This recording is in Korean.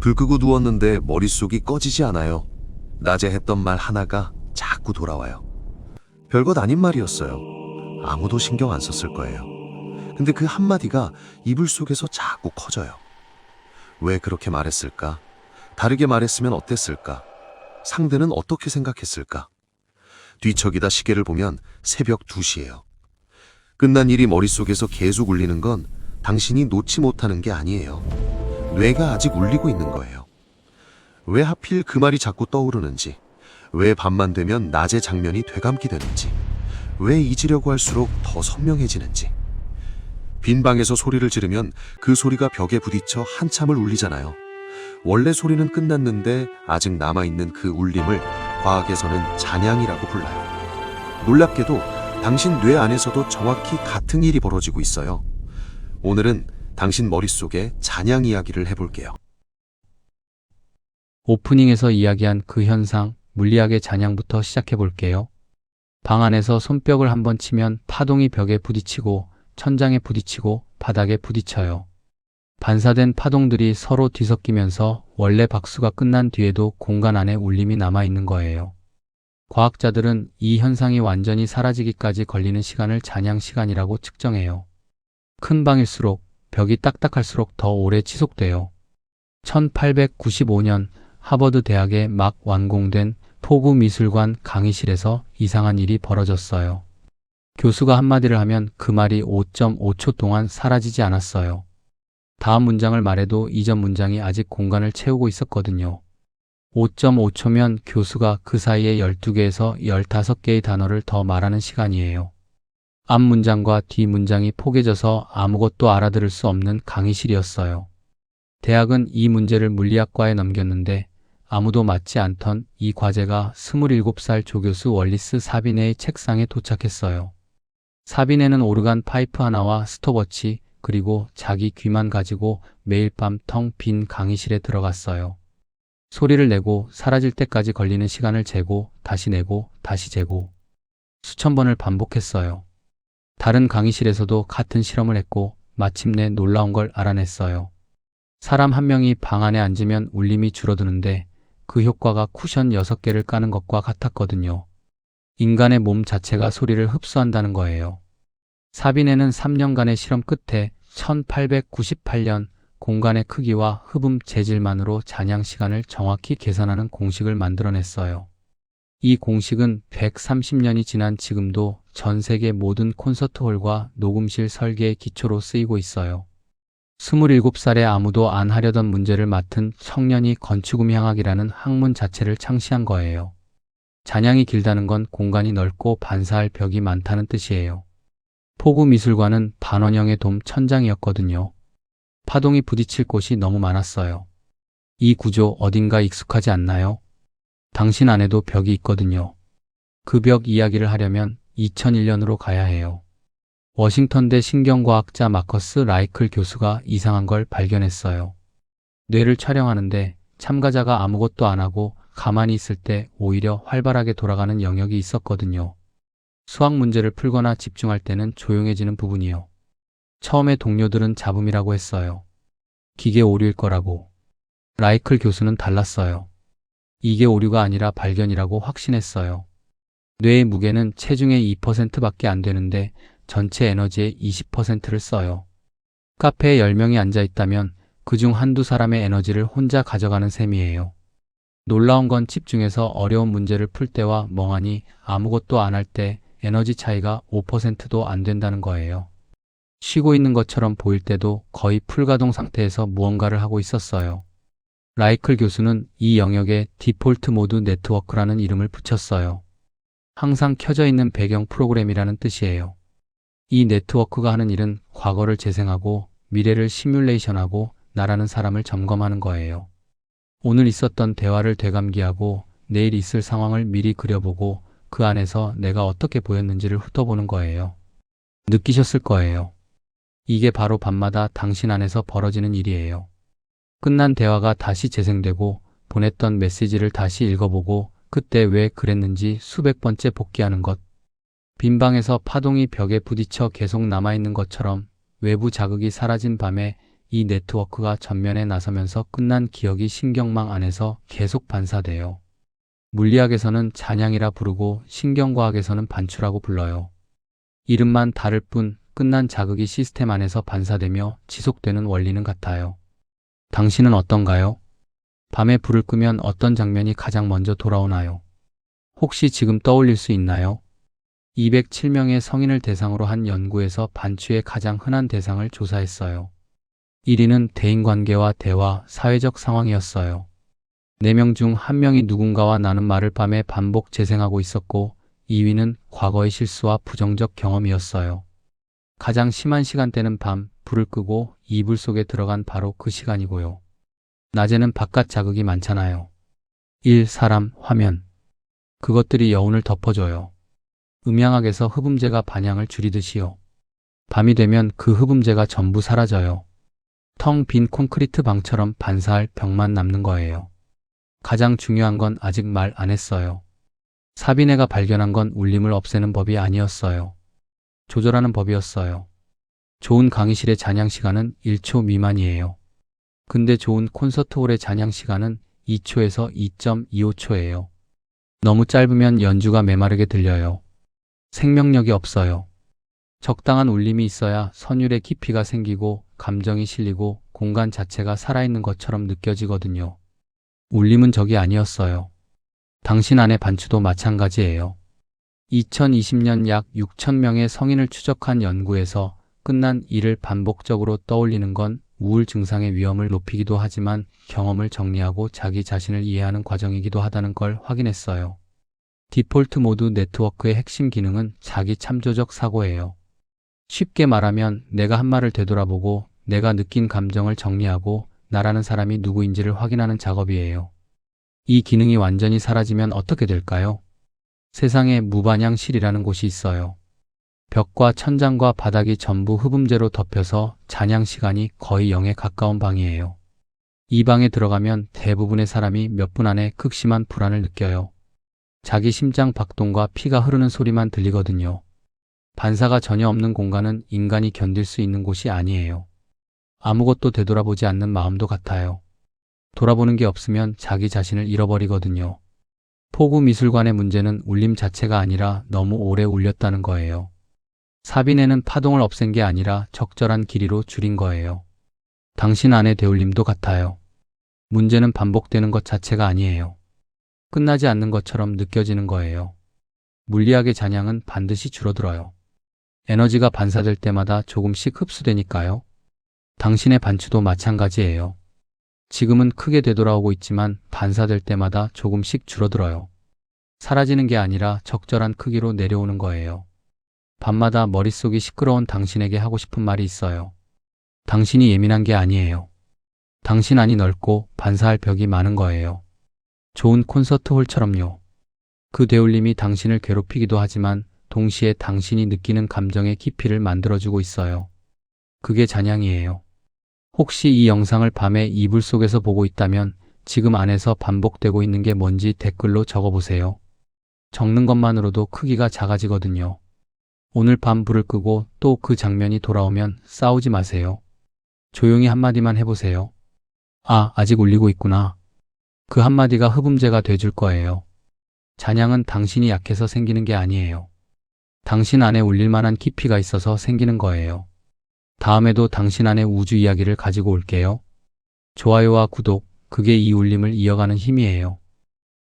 불 끄고 누웠는데 머릿속이 꺼지지 않아요. 낮에 했던 말 하나가 자꾸 돌아와요. 별것 아닌 말이었어요. 아무도 신경 안 썼을 거예요. 근데 그 한마디가 이불 속에서 자꾸 커져요. 왜 그렇게 말했을까? 다르게 말했으면 어땠을까? 상대는 어떻게 생각했을까? 뒤척이다 시계를 보면 새벽 2시예요. 끝난 일이 머릿속에서 계속 울리는 건 당신이 놓지 못하는 게 아니에요. 뇌가 아직 울리고 있는 거예요. 왜 하필 그 말이 자꾸 떠오르는지, 왜 밤만 되면 낮의 장면이 되감게 되는지, 왜 잊으려고 할수록 더 선명해지는지. 빈 방에서 소리를 지르면 그 소리가 벽에 부딪혀 한참을 울리잖아요. 원래 소리는 끝났는데 아직 남아있는 그 울림을 과학에서는 잔향이라고 불러요. 놀랍게도 당신 뇌 안에서도 정확히 같은 일이 벌어지고 있어요. 오늘은 당신 머릿속에 잔향 이야기를 해볼게요. 오프닝에서 이야기한 그 현상, 물리학의 잔향부터 시작해 볼게요. 방 안에서 손뼉을 한번 치면 파동이 벽에 부딪히고 천장에 부딪히고 바닥에 부딪혀요. 반사된 파동들이 서로 뒤섞이면서 원래 박수가 끝난 뒤에도 공간 안에 울림이 남아있는 거예요. 과학자들은 이 현상이 완전히 사라지기까지 걸리는 시간을 잔향 시간이라고 측정해요. 큰 방일수록 벽이 딱딱할수록 더 오래 지속돼요. 1895년 하버드 대학에 막 완공된 포구미술관 강의실에서 이상한 일이 벌어졌어요. 교수가 한마디를 하면 그 말이 5.5초 동안 사라지지 않았어요. 다음 문장을 말해도 이전 문장이 아직 공간을 채우고 있었거든요. 5.5초면 교수가 그 사이에 12개에서 15개의 단어를 더 말하는 시간이에요. 앞 문장과 뒤 문장이 포개져서 아무것도 알아들을 수 없는 강의실이었어요. 대학은 이 문제를 물리학과에 넘겼는데 아무도 맞지 않던 이 과제가 27살 조교수 월리스 사비네의 책상에 도착했어요. 사비네는 오르간 파이프 하나와 스톱워치 그리고 자기 귀만 가지고 매일 밤 텅 빈 강의실에 들어갔어요. 소리를 내고 사라질 때까지 걸리는 시간을 재고 다시 내고 다시 재고 수천 번을 반복했어요. 다른 강의실에서도 같은 실험을 했고 마침내 놀라운 걸 알아냈어요. 사람 한 명이 방 안에 앉으면 울림이 줄어드는데 그 효과가 쿠션 6개를 까는 것과 같았거든요. 인간의 몸 자체가 소리를 흡수한다는 거예요. 사비네는 3년간의 실험 끝에 1898년 공간의 크기와 흡음 재질만으로 잔향 시간을 정확히 계산하는 공식을 만들어냈어요. 이 공식은 130년이 지난 지금도 전 세계 모든 콘서트홀과 녹음실 설계의 기초로 쓰이고 있어요. 27살에 아무도 안 하려던 문제를 맡은 청년이 건축음향학이라는 학문 자체를 창시한 거예요. 잔향이 길다는 건 공간이 넓고 반사할 벽이 많다는 뜻이에요. 포구미술관은 반원형의 돔 천장이었거든요. 파동이 부딪힐 곳이 너무 많았어요. 이 구조 어딘가 익숙하지 않나요? 당신 안에도 벽이 있거든요. 그 벽 이야기를 하려면 2001년으로 가야 해요. 워싱턴대 신경과학자 마커스 라이클 교수가 이상한 걸 발견했어요. 뇌를 촬영하는데 참가자가 아무것도 안 하고 가만히 있을 때 오히려 활발하게 돌아가는 영역이 있었거든요. 수학 문제를 풀거나 집중할 때는 조용해지는 부분이요. 처음에 동료들은 잡음이라고 했어요. 기계 오류일 거라고. 라이클 교수는 달랐어요. 이게 오류가 아니라 발견이라고 확신했어요. 뇌의 무게는 체중의 2%밖에 안 되는데 전체 에너지의 20%를 써요. 카페에 10명이 앉아 있다면 그중 한두 사람의 에너지를 혼자 가져가는 셈이에요. 놀라운 건 집중해서 어려운 문제를 풀 때와 멍하니 아무것도 안 할 때 에너지 차이가 5%도 안 된다는 거예요. 쉬고 있는 것처럼 보일 때도 거의 풀가동 상태에서 무언가를 하고 있었어요. 라이클 교수는 이 영역에 디폴트 모드 네트워크라는 이름을 붙였어요. 항상 켜져 있는 배경 프로그램이라는 뜻이에요. 이 네트워크가 하는 일은 과거를 재생하고 미래를 시뮬레이션하고 나라는 사람을 점검하는 거예요. 오늘 있었던 대화를 되감기하고 내일 있을 상황을 미리 그려보고 그 안에서 내가 어떻게 보였는지를 훑어보는 거예요. 느끼셨을 거예요. 이게 바로 밤마다 당신 안에서 벌어지는 일이에요. 끝난 대화가 다시 재생되고 보냈던 메시지를 다시 읽어보고 그때 왜 그랬는지 수백 번째 복귀하는 것. 빈 방에서 파동이 벽에 부딪혀 계속 남아있는 것처럼 외부 자극이 사라진 밤에 이 네트워크가 전면에 나서면서 끝난 기억이 신경망 안에서 계속 반사돼요. 물리학에서는 잔향이라 부르고 신경과학에서는 반추라고 불러요. 이름만 다를 뿐 끝난 자극이 시스템 안에서 반사되며 지속되는 원리는 같아요. 당신은 어떤가요? 밤에 불을 끄면 어떤 장면이 가장 먼저 돌아오나요? 혹시 지금 떠올릴 수 있나요? 207명의 성인을 대상으로 한 연구에서 반추의 가장 흔한 대상을 조사했어요. 1위는 대인관계와 대화, 사회적 상황이었어요. 4명 중 1명이 누군가와 나눈 말을 밤에 반복 재생하고 있었고 2위는 과거의 실수와 부정적 경험이었어요. 가장 심한 시간대는 밤, 불을 끄고 이불 속에 들어간 바로 그 시간이고요. 낮에는 바깥 자극이 많잖아요. 1. 사람, 화면. 그것들이 여운을 덮어줘요. 음향학에서 흡음재가 반향을 줄이듯이요. 밤이 되면 그 흡음재가 전부 사라져요. 텅 빈 콘크리트 방처럼 반사할 벽만 남는 거예요. 가장 중요한 건 아직 말 안 했어요. 사비네가 발견한 건 울림을 없애는 법이 아니었어요. 조절하는 법이었어요. 좋은 강의실의 잔향 시간은 1초 미만이에요. 근데 좋은 콘서트홀의 잔향 시간은 2초에서 2.25초예요. 너무 짧으면 연주가 메마르게 들려요. 생명력이 없어요. 적당한 울림이 있어야 선율의 깊이가 생기고 감정이 실리고 공간 자체가 살아있는 것처럼 느껴지거든요. 울림은 적이 아니었어요. 당신 안의 반추도 마찬가지예요. 2020년 약 6,000명의 성인을 추적한 연구에서 끝난 일을 반복적으로 떠올리는 건 우울 증상의 위험을 높이기도 하지만 경험을 정리하고 자기 자신을 이해하는 과정이기도 하다는 걸 확인했어요. 디폴트 모드 네트워크의 핵심 기능은 자기 참조적 사고예요. 쉽게 말하면 내가 한 말을 되돌아보고 내가 느낀 감정을 정리하고 나라는 사람이 누구인지를 확인하는 작업이에요. 이 기능이 완전히 사라지면 어떻게 될까요? 세상에 무반향실이라는 곳이 있어요. 벽과 천장과 바닥이 전부 흡음재로 덮여서 잔향 시간이 거의 0에 가까운 방이에요. 이 방에 들어가면 대부분의 사람이 몇 분 안에 극심한 불안을 느껴요. 자기 심장 박동과 피가 흐르는 소리만 들리거든요. 반사가 전혀 없는 공간은 인간이 견딜 수 있는 곳이 아니에요. 아무것도 되돌아보지 않는 마음도 같아요. 돌아보는 게 없으면 자기 자신을 잃어버리거든요. 포구 미술관의 문제는 울림 자체가 아니라 너무 오래 울렸다는 거예요. 사비네는 파동을 없앤 게 아니라 적절한 길이로 줄인 거예요. 당신 안의 대울림도 같아요. 문제는 반복되는 것 자체가 아니에요. 끝나지 않는 것처럼 느껴지는 거예요. 물리학의 잔향은 반드시 줄어들어요. 에너지가 반사될 때마다 조금씩 흡수되니까요. 당신의 반추도 마찬가지예요. 지금은 크게 되돌아오고 있지만 반사될 때마다 조금씩 줄어들어요. 사라지는 게 아니라 적절한 크기로 내려오는 거예요. 밤마다 머릿속이 시끄러운 당신에게 하고 싶은 말이 있어요. 당신이 예민한 게 아니에요. 당신 안이 넓고 반사할 벽이 많은 거예요. 좋은 콘서트 홀처럼요. 그 대울림이 당신을 괴롭히기도 하지만 동시에 당신이 느끼는 감정의 깊이를 만들어주고 있어요. 그게 잔향이에요. 혹시 이 영상을 밤에 이불 속에서 보고 있다면 지금 안에서 반복되고 있는 게 뭔지 댓글로 적어보세요. 적는 것만으로도 크기가 작아지거든요. 오늘 밤 불을 끄고 또 그 장면이 돌아오면 싸우지 마세요. 조용히 한마디만 해보세요. 아, 아직 울리고 있구나. 그 한마디가 흡음재가 돼줄 거예요. 잔향은 당신이 약해서 생기는 게 아니에요. 당신 안에 울릴 만한 깊이가 있어서 생기는 거예요. 다음에도 당신 안의 우주 이야기를 가지고 올게요. 좋아요와 구독, 그게 이 울림을 이어가는 힘이에요.